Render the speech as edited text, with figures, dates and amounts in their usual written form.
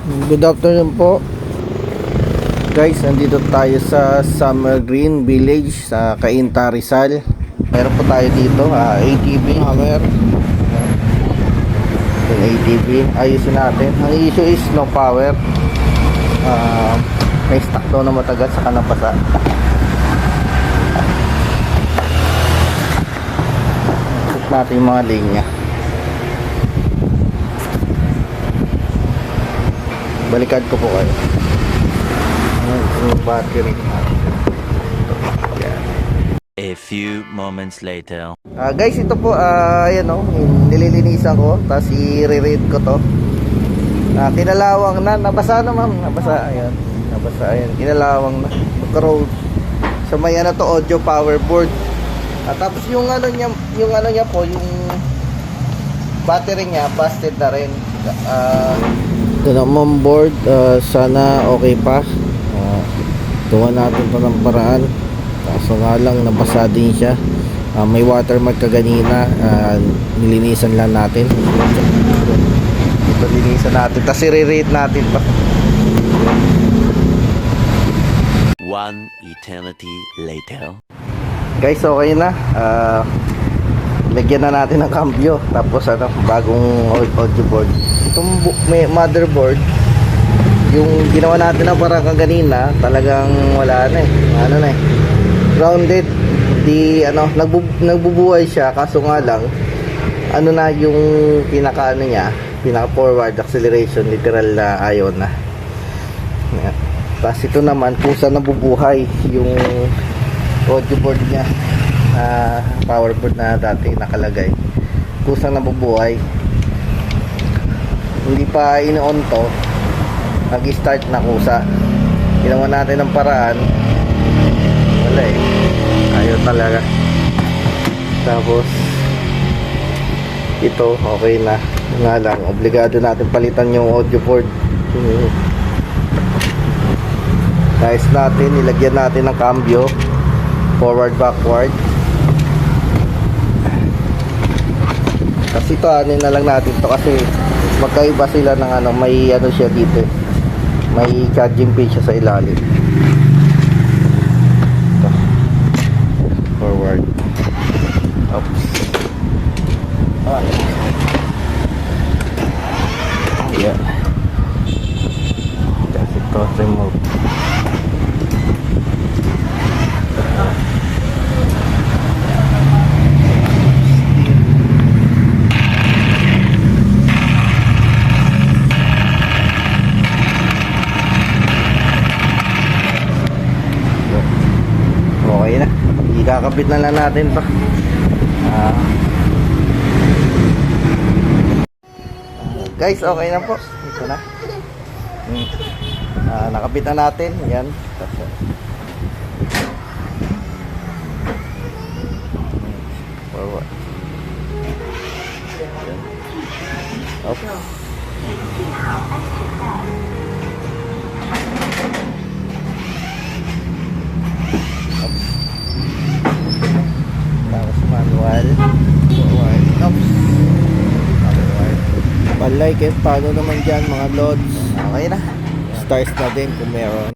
Good afternoon po. Guys, nandito tayo sa Summer Green Village sa Cainta, Rizal. Meron po tayo dito, ATV hammer. Yung ATV, ayusin natin. Ang issue is no power. May stock daw na matagal sa kanapasa. Check natin yung mga linya. Balikan ko po kayo. Yung battery. A few moments later. Guys, ito po, ayan o, nililinisan ko, tapos i-re-rate ko to. Kinalawang na, nabasa na ma'am, nabasa, ayan, kinalawang na, corrode. So may ano to, audio power board. Tapos yung ano niya po, yung battery niya, busted na rin. Ito naman board, sana okay pa. Tuwa natin pa ng paraan. Kaso nga lang nabasa din siya. May watermark kaganina. Nilinisan lang natin. Ito linisan natin. Tapos i-rate natin pa. One eternity later. Guys, okay na. Lagyan na natin ng cambio. Tapos ano, bagong audio board. Itong may motherboard, yung ginawa natin na parang kanina, talagang wala na eh. Ano na eh, grounded. Di ano, nagbubuhay siya, kaso nga lang ano na yung pinaka ano niya, pinaka forward acceleration, literal na ayaw na. Tapos ito naman kung saan nabubuhay yung audio board niya, power board na dati nakalagay, kung saan nabubuhay. Hindi pa in-on to, nag-start na kusa. Ginawa natin ng paraan, wala eh, ayaw talaga. Tapos ito okay na, nga lang obligado natin palitan yung audio board. Guys, natin nilagyan natin ng cambio, forward backward. Kasi ito ano na lang natin to, kasi magkaiba sila ng ano, may ano siya dito, may charging pin siya sa ilalim. Ito. Forward, oops, yeah, kasi ito remove. Okay na, ikakabit na lang natin pa. Guys, okay na po, ito na. Nakabit na natin yan. Forward. Okay. Tapos manual, forward, oops, forward. Palike, paano naman dyan mga loads? Okay na, stars na din kung meron.